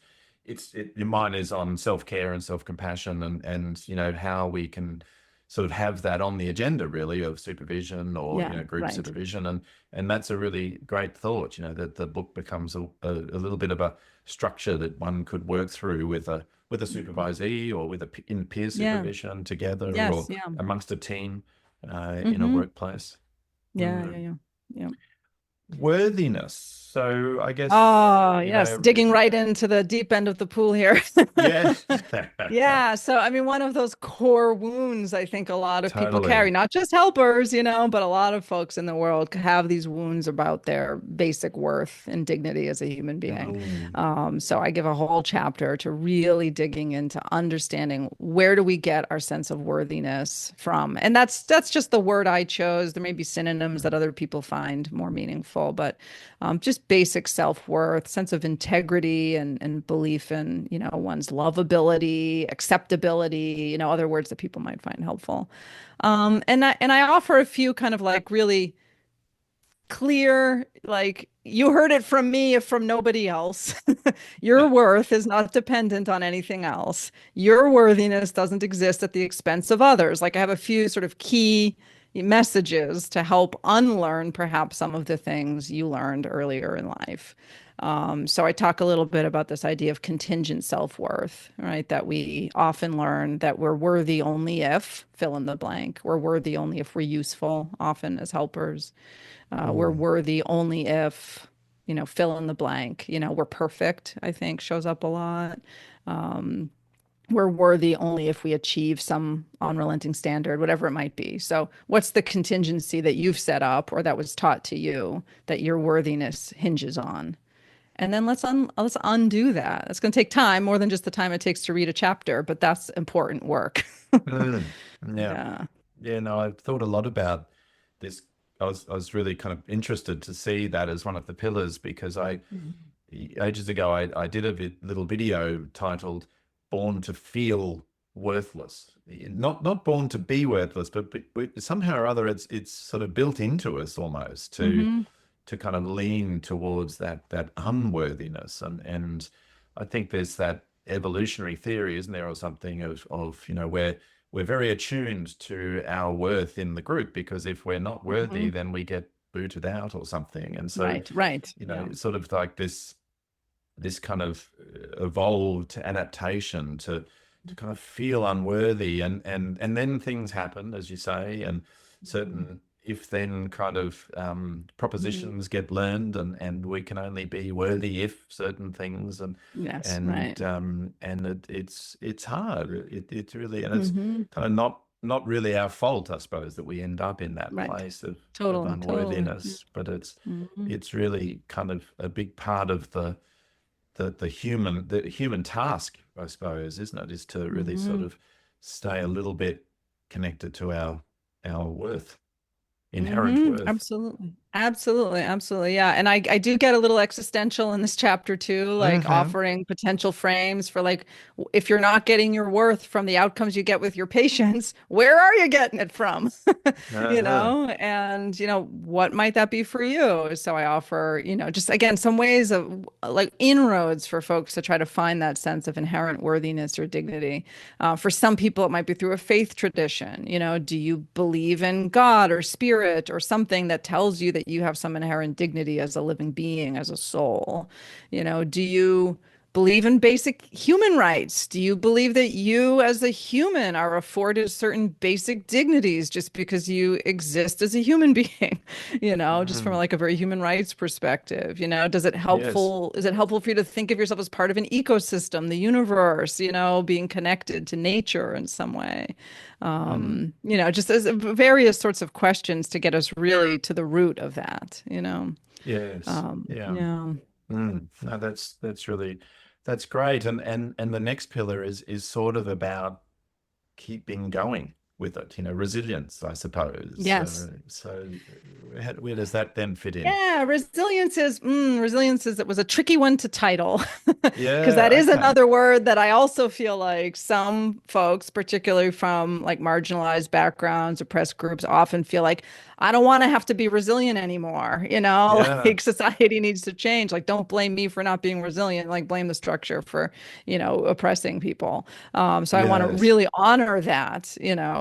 mine is on self-care and self-compassion, and how we can sort of have that on the agenda really of supervision or Yeah, group right. supervision, and that's a really great thought. That the book becomes a little bit of a structure that one could work through with a supervisee or with in peer Yeah. supervision together Yes. or Yeah. amongst a team in a Hmm. workplace. Yeah. Yeah. Mm. Yeah. Yeah. Worthiness. So I guess, Oh, yes, digging right into the deep end of the pool here. yeah, Yeah, so I mean, one of those core wounds I think a lot of people totally. carry, not just helpers, but a lot of folks in the world have these wounds about their basic worth and dignity as a human being. Mm. So I give a whole chapter to really digging into understanding where do we get our sense of worthiness from, and that's just the word I chose. There may be synonyms that other people find more meaningful, but just basic self-worth, sense of integrity and belief in, one's lovability, acceptability, other words that people might find helpful. And I offer a few kind of like really clear, like you heard it from me, if from nobody else. Your worth is not dependent on anything else. Your worthiness doesn't exist at the expense of others. Like I have a few sort of key messages to help unlearn perhaps some of the things you learned earlier in life. So I talk a little bit about this idea of contingent self-worth, right? That we often learn that we're worthy only if fill in the blank. We're worthy only if we're useful, often as helpers. We're Oh, worthy only if fill in the blank. We're perfect, I think shows up a lot. We're worthy only if we achieve some unrelenting standard, whatever it might be. So, what's the contingency that you've set up or that was taught to you that your worthiness hinges on? And then let's undo that. It's going to take time, more than just the time it takes to read a chapter, but that's important work. Mm. Yeah. Yeah. Yeah, no, I've thought a lot about this. I was really kind of interested to see that as one of the pillars because ages ago I did a little video titled "Born to Feel Worthless." Not born to be worthless, but somehow or other it's sort of built into us almost Hmm. to kind of lean towards that unworthiness. And I think there's that evolutionary theory, isn't there, or something of where we're very attuned to our worth in the group, because if we're not Hmm. worthy, then we get booted out or something. And so, Right, right. Yeah. it's sort of like this kind of evolved adaptation to kind of feel unworthy, and then things happen, as you say, and certain if then kind of Mhm. propositions get learned, and we can only be worthy if certain things, and Yes, right. and it's hard. It's really, and it's Hmm. kind of not really our fault, I suppose, that we end up in that Right. place of Totally, totally. unworthiness, but Hmm. it's really kind of a big part of the human task, I suppose, isn't it? Is to really sort Hmm. of stay a little bit connected to our worth, inherent Hmm. worth. Absolutely. Absolutely. Absolutely. Yeah. And I do get a little existential in this chapter too, like Hmm. offering potential frames for like, if you're not getting your worth from the outcomes you get with your patients, where are you getting it from? Uh-huh. And, what might that be for you? So I offer, just again, some ways of like inroads for folks to try to find that sense of inherent worthiness or dignity. For some people, it might be through a faith tradition. Do you believe in God or spirit or something that tells you that you have some inherent dignity as a living being, as a soul? Do you believe in basic human rights? Do you believe that you as a human are afforded certain basic dignities just because you exist as a human being? Just from Mm. like a very human rights perspective, Yes. is it helpful for you to think of yourself as part of an ecosystem, the universe, being connected to nature in some way? Mm. Just as various sorts of questions to get us really to the root of that. Yes. Yeah. Yeah. No, that's great. And the next pillar is sort of about keeping going with it, resilience, I suppose. Yes. Where does that then fit in? Yeah, resilience is it was a tricky one to title because that Yeah, is okay. another word that I also feel like some folks, particularly from like marginalized backgrounds, oppressed groups, often feel like I don't want to have to be resilient anymore. Yeah. Like society needs to change. Like, don't blame me for not being resilient. Like, blame the structure for, oppressing people. So I want to Yes. really honor that,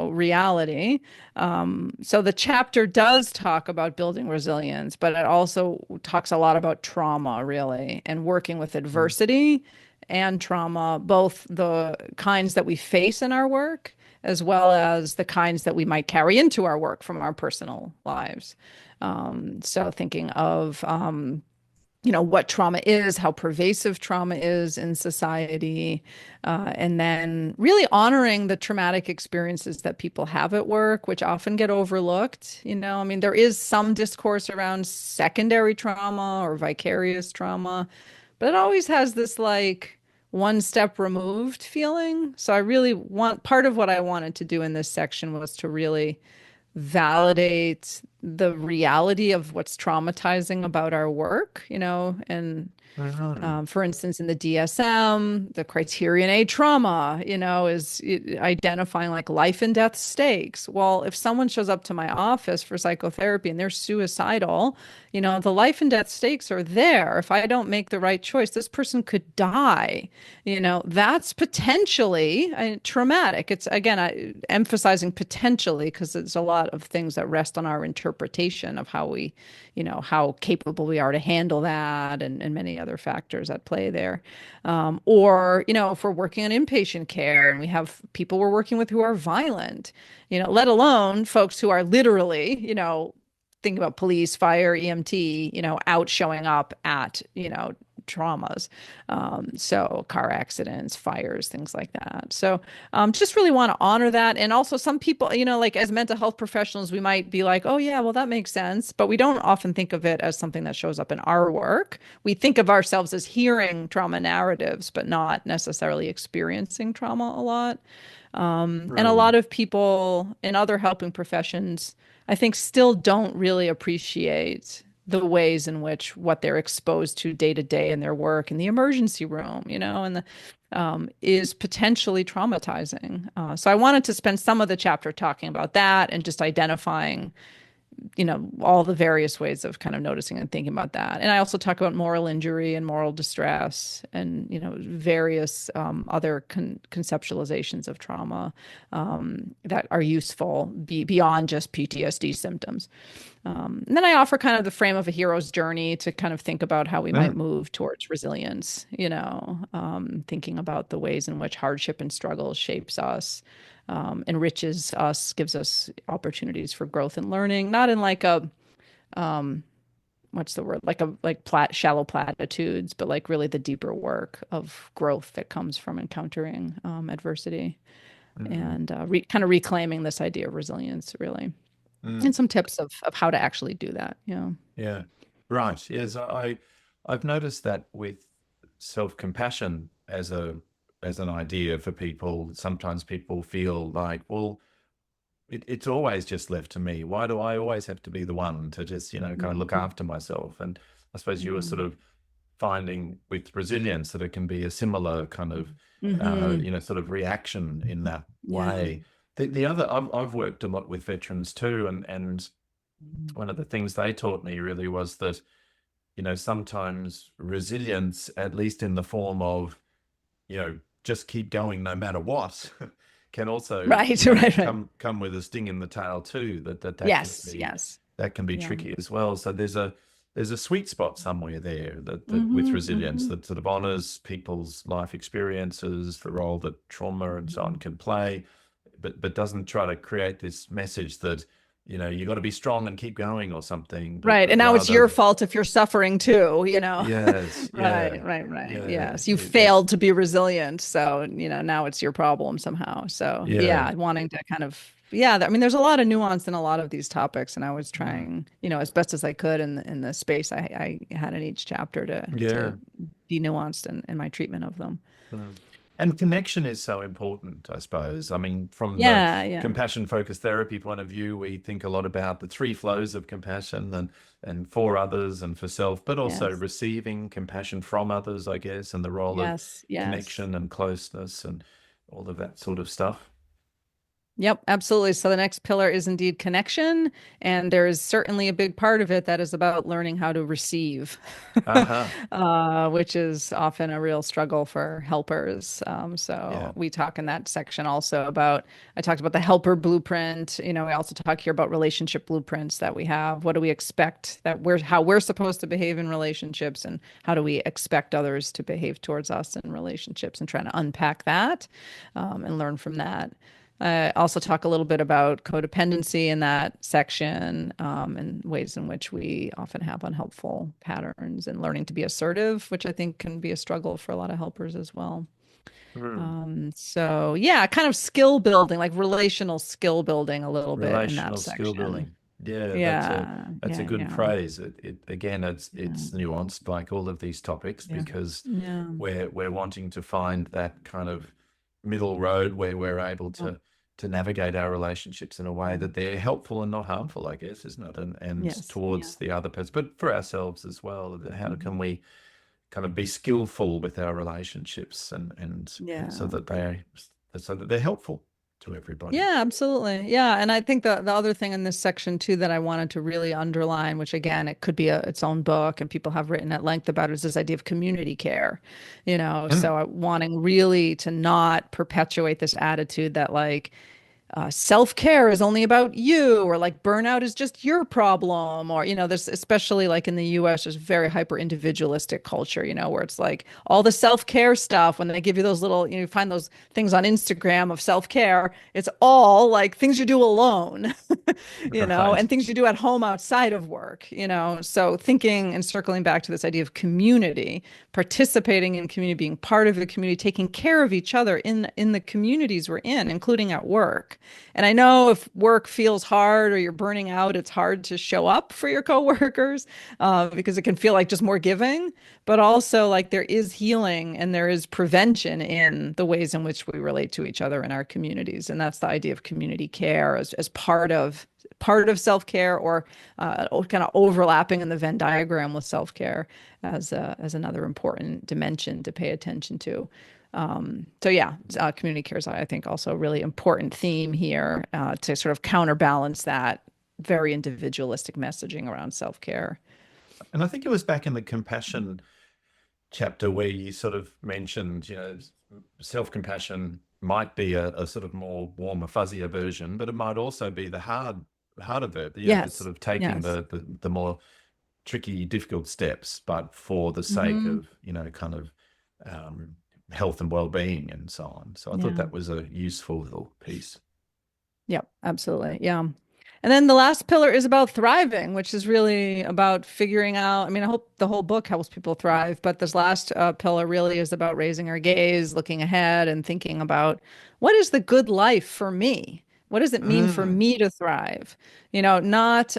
reality. So the chapter does talk about building resilience, but it also talks a lot about trauma, really, and working with Mm. adversity and trauma, both the kinds that we face in our work, as well as the kinds that we might carry into our work from our personal lives. So thinking of what trauma is, how pervasive trauma is in society, and then really honoring the traumatic experiences that people have at work, which often get overlooked. I mean, there is some discourse around secondary trauma or vicarious trauma, but it always has this like one step removed feeling. So I really want part of what I wanted to do in this section was to really validate the reality of what's traumatizing about our work, and Mhm. for instance, in the DSM, the criterion A trauma, is identifying like life and death stakes. Well, if someone shows up to my office for psychotherapy and they're suicidal, the life and death stakes are there. If I don't make the right choice, this person could die. That's potentially traumatic. It's again, emphasizing potentially because there's a lot of things that rest on our interpretation of how capable we are to handle that and many other factors at play there. Or, if we're working on inpatient care and we have people we're working with who are violent, let alone folks who are literally, think about police, fire, EMT, out showing up at, traumas. So car accidents, fires, things like that. So just really want to honor that. And also some people, like as mental health professionals, we might be like, oh yeah, well, that makes sense. But we don't often think of it as something that shows up in our work. We think of ourselves as hearing trauma narratives, but not necessarily experiencing trauma a lot. And a True. lot of people in other helping professions, I think, still don't really appreciate the ways in which what they're exposed to day in their work in the emergency room, and the is potentially traumatizing. So I wanted to spend some of the chapter talking about that and just identifying all the various ways of kind of noticing and thinking about that. And I also talk about moral injury and moral distress and, various other conceptualizations of trauma that are useful beyond just PTSD symptoms. And then I offer kind of the frame of a hero's journey to kind of think about how we might Mm. move towards resilience, thinking about the ways in which hardship and struggle shapes us, enriches us, gives us opportunities for growth and learning, not in like a, what's the word, shallow platitudes, but like really the deeper work of growth that comes from encountering adversity Mm. and kind of reclaiming this idea of resilience, really, and Mm. some tips of how to actually do that. Yeah. Yeah. Right. Yes, I've noticed that with self-compassion as an idea for people, sometimes people feel like, well, it's always just left to me. Why do I always have to be the one to just, kind of look Mhm. after myself? And I suppose you were sort Mhm. of finding with resilience that it can be a similar kind of, Mhm. sort of reaction in that Yeah. way. The other, I've worked a lot with veterans too, and one of the things they taught me really was that, sometimes resilience, at least in the form of, just keep going no matter what, can also, Right. Right. Right. come with a sting in the tail too. That can Yes. be Yes. that can be Yeah. tricky as well. So there's a sweet spot somewhere there that with Hmm. resilience Hmm. that sort of honors people's life experiences, the role that trauma and so on can play, but doesn't try to create this message that you got to be strong and keep going or something, but Right. And now it's rather, your fault if you're suffering too. yes, Right, yeah, right, right. yeah, Yes. You it's failed to be resilient. So, now it's your problem somehow. So, yeah. yeah, wanting to kind of, yeah, I mean, there's a lot of nuance in a lot of these topics. And I was Mm. trying, as best as I could in the space I had in each chapter to Yeah. be nuanced in my treatment of them. Mm. And connection is so important, I suppose. I mean, from the Yeah, yeah. compassion focused therapy point of view, we think a lot about the three flows of compassion and for others and for self, but also Yes. receiving compassion from others, I guess, and the role of Yes, yes. connection and closeness and all of that sort of stuff. Yep, absolutely. So the next pillar is indeed connection. And there is certainly a big part of it that is about learning how to receive, Aha. which is often a real struggle for helpers. So Yeah. we talk in that section also about, I talked about the helper blueprint. We also talk here about relationship blueprints that we have. What do we expect how we're supposed to behave in relationships, and how do we expect others to behave towards us in relationships, and trying to unpack that and learn from that. I also talk a little bit about codependency in that section, and ways in which we often have unhelpful patterns, and learning to be assertive, which I think can be a struggle for a lot of helpers as well. Mm. So yeah, kind of skill building, like relational skill building a little bit in that Relational skill section. building. Yeah, Yeah, that's a yeah, good yeah, phrase. It again, it's yeah, nuanced like all of these topics yeah, because yeah. we're wanting to find that kind of middle road where we're able Yeah. to navigate our relationships in a way that they're helpful and not harmful, I guess, isn't it? And Yes, yeah. towards the other person, but for ourselves as well. How can Mhm. we kind of be skillful with our relationships and Yeah. so that they're helpful to everybody? Yeah, absolutely. Yeah, and I think the other thing in this section too that I wanted to really underline, which again, it could be its own book, and people have written at length about it, is this idea of community care. Mm. So wanting really to not perpetuate this attitude that like self-care is only about you, or like burnout is just your problem, or there's, especially like in the US, there's very hyper individualistic culture, where it's like all the self-care stuff, when they give you those little, you find those things on Instagram of self-care, it's all like things you do alone, Right. and things you do at home outside of work, so thinking and circling back to this idea of community, participating in community, being part of the community, taking care of each other in the communities we're in, including at work. And I know if work feels hard or you're burning out, it's hard to show up for your coworkers, because it can feel like just more giving, but also like there is healing and there is prevention in the ways in which we relate to each other in our communities. And that's the idea of community care as part of self-care, or kind of overlapping in the Venn diagram with self-care as another important dimension to pay attention to. So yeah, community care is, I think, also a really important theme here, to sort of counterbalance that very individualistic messaging around self-care. And I think it was back in the compassion chapter where you sort of mentioned, self-compassion might be a sort of more warmer, fuzzier version, but it might also be the harder verb, the Yes. sort of taking Yes. the more tricky, difficult steps, but for the sake Hmm. of, kind of um, health and well-being and so on. So I thought Yeah. that was a useful little piece. Yep, absolutely. Yeah. And then the last pillar is about thriving, which is really about figuring out. I mean, I hope the whole book helps people thrive, but this last pillar really is about raising our gaze, looking ahead, and thinking about what is the good life for me? What does it mean for Mm, me to thrive? Not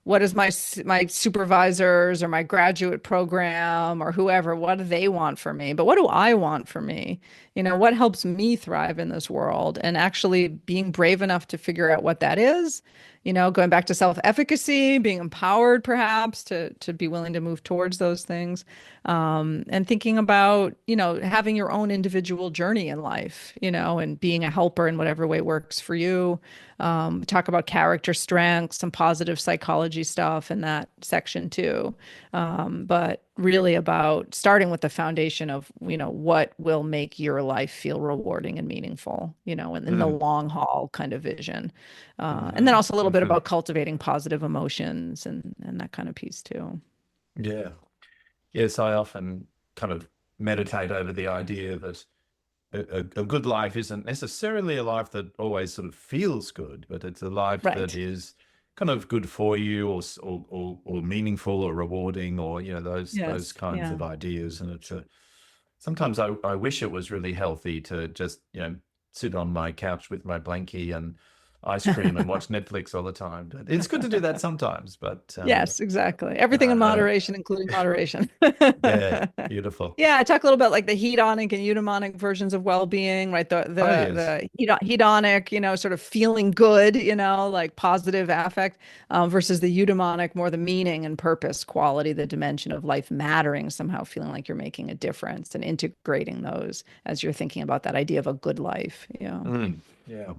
what is my supervisors or my graduate program or whoever, what do they want for me? But what do I want for me? What helps me thrive in this world, and actually being brave enough to figure out what that is, going back to self-efficacy, being empowered perhaps to be willing to move towards those things, and thinking about, having your own individual journey in life, and being a helper in whatever way works for you. Talk about character strengths, some positive psychology stuff in that section too. But really about starting with the foundation of, what will make your life feel rewarding and meaningful, and in the mm, long haul kind of vision. And then mhm, also a little bit mhm. about cultivating positive emotions and that kind of piece too. Yeah. Yes, I often kind of meditate over the idea that a good life isn't necessarily a life that always sort of feels good, but it's a life that Right. is kind of good for you, or meaningful or rewarding, or those Yes. kinds Yeah. of ideas. And sometimes I wish it was really healthy to just sit on my couch with my blankie and ice cream and watch Netflix all the time. But it's good to do that sometimes. But Yes, exactly. Everything in uh, moderation, including moderation. yeah, beautiful. Yeah, I talk a little bit like the hedonic and eudaimonic versions of well-being, right? The Oh the yes. the hedonic, sort of feeling good, like positive affect, versus the eudaimonic, more the meaning and purpose quality, the dimension of life mattering, somehow feeling like you're making a difference and integrating those as you're thinking about that idea of a good life. Yeah. Yeah.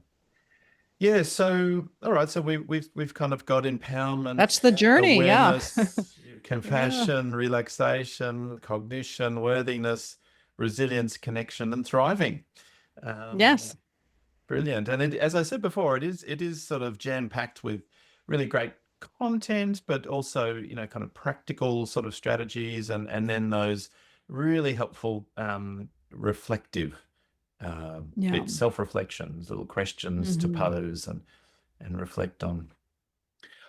Yeah, so all right, so we've kind of got empowerment, That's the journey. Yeah. awareness, Yeah. compassion, relaxation, cognition, worthiness, resilience, connection, and thriving. Um, Yes. Brilliant. And as I said before, it is sort of jam-packed with really great content, but also, kind of practical sort of strategies, and then those really helpful reflective Yeah. bits, self-reflections, little questions to Hmm. pose and reflect on.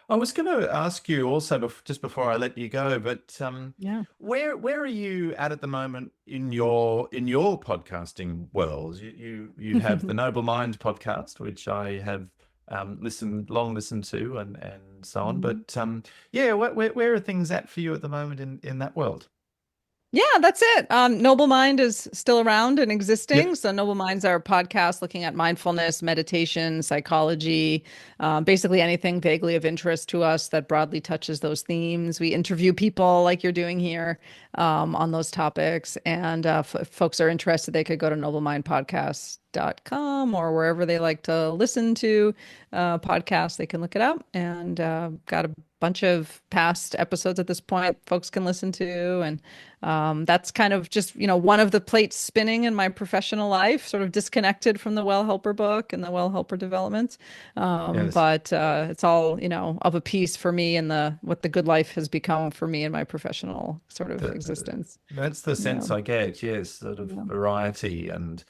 I was going to ask you also, just before I let you go, but Yeah. where are you at the moment in your podcasting world? You have the Noble Mind podcast, which I have listened to, and so on. Mhm. But yeah, where are things at for you at the moment in that world? Yeah, that's it. Noble Mind is still around and existing. Yep. So Noble Mind's our podcast looking at mindfulness, meditation, psychology, basically anything vaguely of interest to us that broadly touches those themes. We interview people like you're doing here, on those topics. And if folks are interested, they could go to noblemindpodcast.com mindfulness.com or wherever they like to listen to podcasts, they can look it up. And got a bunch of past episodes at this point folks can listen to. And that's kind of just, one of the plates spinning in my professional life, sort of disconnected from the Well Helper book and the Well Helper developments. Yes. But it's all, of a piece for me and what the good life has become for me in my professional sort of existence. That's the Yeah. sense I get. Yes, sort of Yeah. variety and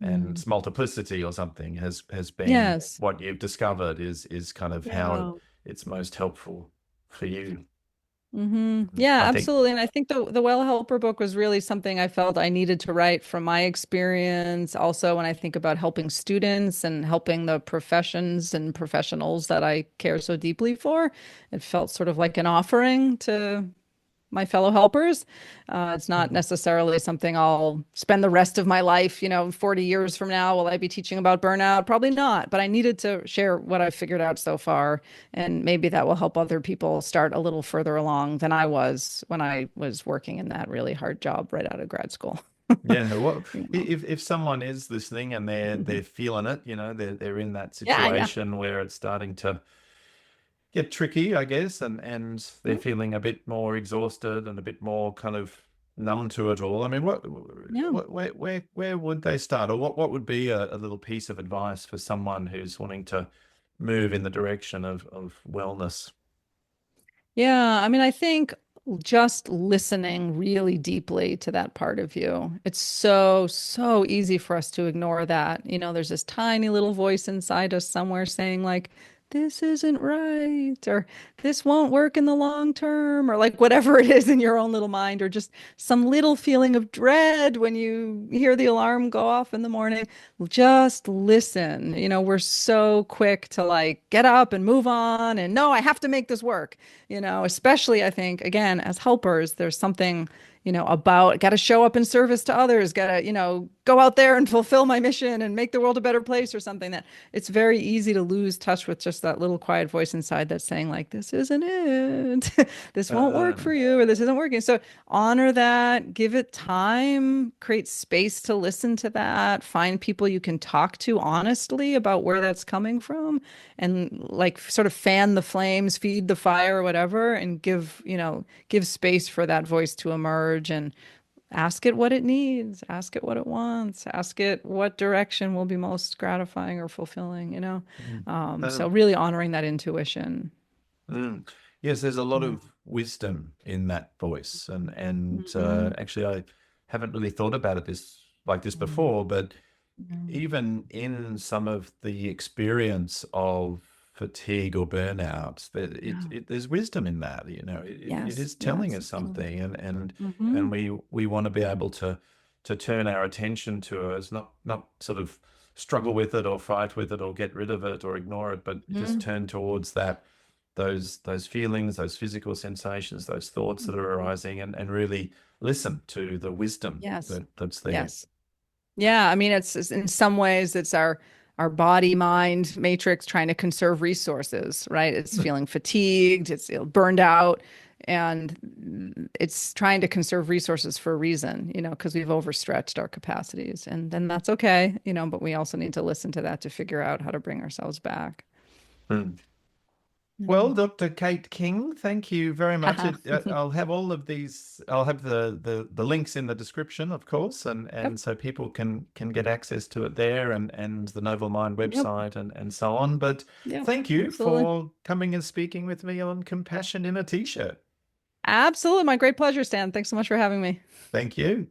Mm. multiplicity or something has been Yes. what you've discovered is kind of how Yeah. it's most helpful for you. Yeah, I think. absolutely. And I think the Well Helper book was really something I felt I needed to write from my experience. Also, when I think about helping students and helping the professions and professionals that I care so deeply for, it felt sort of like an offering to my fellow helpers. It's not Mhm. necessarily something I'll spend the rest of my life, 40 years from now, will I be teaching about burnout? Probably not, but I needed to share what I've figured out so far. And maybe that will help other people start a little further along than I was when I was working in that really hard job right out of grad school. Yeah, well, You know? if someone is listening and Mhm. they're feeling it, they're in that Yeah, yeah. situation where it's starting to get tricky, I guess, and they're Yeah. feeling a bit more exhausted and a bit more kind of numb to it all. I mean, Yeah. where would they start, or what would be a little piece of advice for someone who's wanting to move in the direction of wellness? Yeah, I mean, I think just listening really deeply to that part of you. It's so, so easy for us to ignore that. There's this tiny little voice inside us somewhere saying, like, this isn't right, or this won't work in the long term, or like whatever it is in your own little mind, or just some little feeling of dread when you hear the alarm go off in the morning. Just listen. We're so quick to like get up and move on, and no, I have to make this work. Especially I think, again, as helpers, there's something, about got to show up in service to others, got to, go out there and fulfill my mission and make the world a better place or something that it's very easy to lose touch with just that little quiet voice inside that's saying, like, this isn't it. This won't work Um, for you, or this isn't working. So honor that, give it time, create space to listen to that, find people you can talk to honestly about where that's coming from, and like sort of fan the flames, feed the fire, or whatever, and give space for that voice to emerge and ask it what it needs, ask it what it wants, ask it what direction will be most gratifying or fulfilling. mm, So um, really honoring that intuition. yes, there's a lot Yeah. of wisdom in that voice, and Mhm. actually, I haven't really thought about it like this Mhm. before, but Mhm. even in some of the experience of fatigue or burnout, Yeah. there's wisdom in that. It Yes. is telling Yes. us something, and Hmm. we want to be able to turn our attention to it, not sort of struggle with it or fight with it or get rid of it or ignore it, but just Hmm. turn towards those feelings, those physical sensations, those thoughts that are arising, and really listen to the wisdom Yes. that's there. Yes. Yeah, I mean, it's in some ways it's our body mind matrix trying to conserve resources, right? It's feeling fatigued, it's burned out, and it's trying to conserve resources for a reason, because we've overstretched our capacities, and then that's okay, but we also need to listen to that to figure out how to bring ourselves back. Mm. Yeah. Well, Dr. Kate King, thank you very much. Haha. I'll have all of these. I'll have the links in the description, of course, and Yep. so people can get access to it there, and the Noble Mind Yep. website, and so on. But Yep. thank you Absolutely. for coming and speaking with me on Compassion in a T-shirt. Absolutely. My great pleasure, Stan. Thanks so much for having me. Thank you.